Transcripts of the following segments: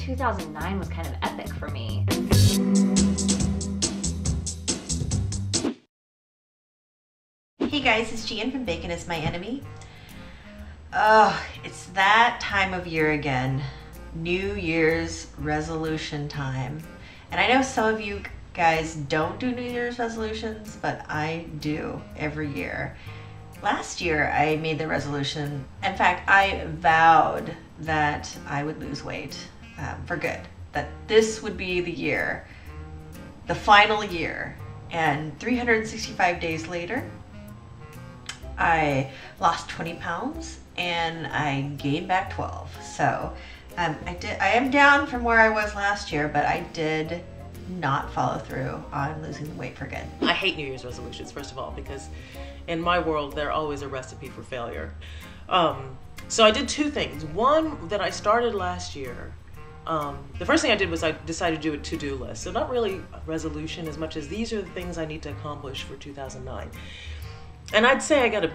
2009 was kind of epic for me. Hey guys, it's Giyen from Bacon is My Enemy. Oh, it's that time of year again. New Year's resolution time. And I know some of you guys don't do New Year's resolutions, but I do every year. Last year I made the resolution, in fact I vowed that I would lose weight for good. That this would be the year, the final year. And 365 days later, I lost 20 pounds and I gained back 12. So I am down from where I was last year, but I did not follow through on losing the weight for good. I hate New Year's resolutions, first of all, because in my world, they're always a recipe for failure. So I did two things. One that I started last year. The first thing I did was I decided to do a to-do list. So not really a resolution as much as these are the things I need to accomplish for 2009. And I'd say I got a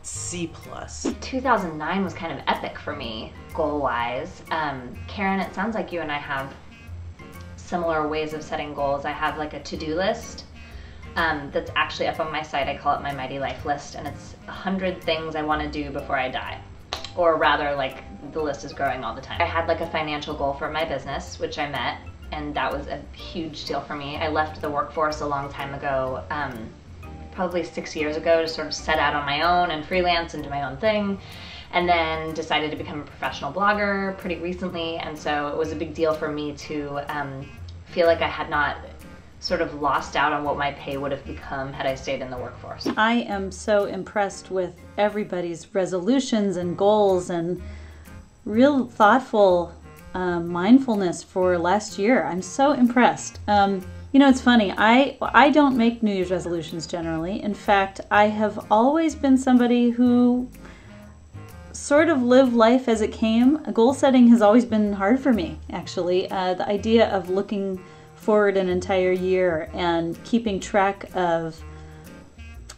C+. 2009 was kind of epic for me, goal-wise. Karen, it sounds like you and I have similar ways of setting goals. I have like a to-do list that's actually up on my site. I call it my Mighty Life list, and it's 100 things I want to do before I die. Or rather, like, the list is growing all the time. I had like a financial goal for my business, which I met, and that was a huge deal for me. I left the workforce a long time ago, probably 6 years ago, to sort of set out on my own and freelance and do my own thing, and then decided to become a professional blogger pretty recently. And so it was a big deal for me to feel like I had not sort of lost out on what my pay would have become had I stayed in the workforce. I am so impressed with everybody's resolutions and goals and real thoughtful mindfulness for last year. I'm so impressed. You know, it's funny, I don't make New Year's resolutions generally. In fact, I have always been somebody who sort of lived life as it came. Goal setting has always been hard for me, actually. The idea of looking forward an entire year and keeping track of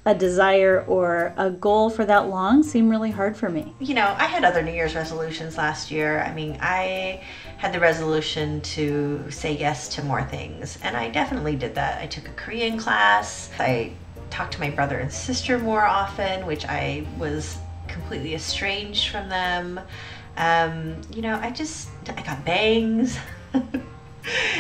a desire or a goal for that long seemed really hard for me. You know, I had other New Year's resolutions last year. I mean, I had the resolution to say yes to more things, and I definitely did that. I took a Korean class. I talked to my brother and sister more often, which I was completely estranged from them. You know, I got bangs.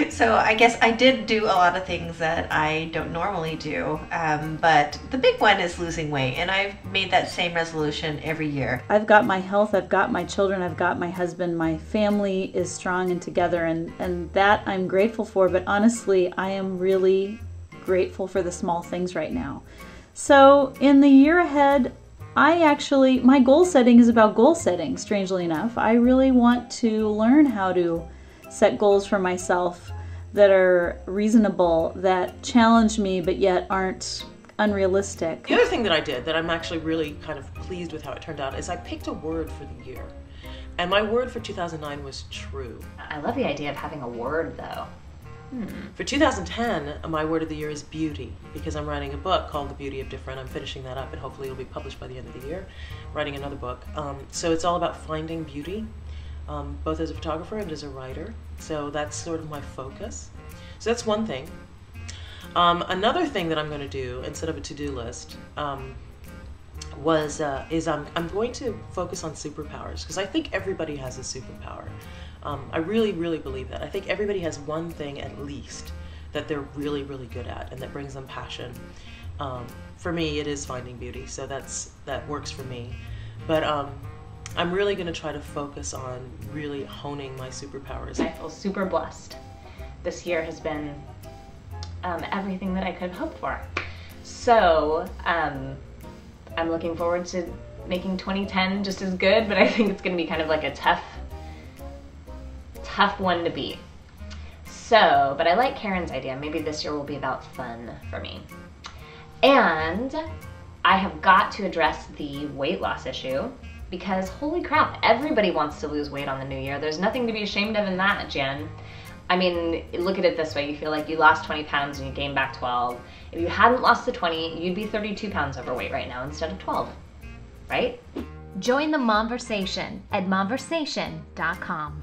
So I guess I did do a lot of things that I don't normally do, but the big one is losing weight, and I've made that same resolution every year. I've got my health, I've got my children, I've got my husband, my family is strong and together, and that I'm grateful for, but honestly, I am really grateful for the small things right now. So in the year ahead, my goal setting is about goal setting, strangely enough. I really want to learn how to set goals for myself that are reasonable, that challenge me, but yet aren't unrealistic. The other thing that I did that I'm actually really kind of pleased with how it turned out is I picked a word for the year. And my word for 2009 was true. I love the idea of having a word, though. For 2010, my word of the year is beauty, because I'm writing a book called The Beauty of Different. I'm finishing that up, and hopefully it'll be published by the end of the year. Writing another book. So it's all about finding beauty, both as a photographer and as a writer. So that's sort of my focus. So that's one thing. Another thing that I'm going to do instead of a to-do list is I'm going to focus on superpowers, because I think everybody has a superpower. I really, really believe that. I think everybody has one thing at least that they're really, really good at and that brings them passion. For me, it is finding beauty, so that works for me. But I'm really going to try to focus on really honing my superpowers. I feel super blessed. This year has been everything that I could have hoped for. So I'm looking forward to making 2010 just as good, but I think it's going to be kind of like a tough one to beat. So, but I like Karen's idea. Maybe this year will be about fun for me. And I have got to address the weight loss issue, because holy crap, everybody wants to lose weight on the new year. There's nothing to be ashamed of in that, Jen. I mean, look at it this way. You feel like you lost 20 pounds and you gained back 12. If you hadn't lost the 20, you'd be 32 pounds overweight right now instead of 12, right? Join the Momversation at momversation.com.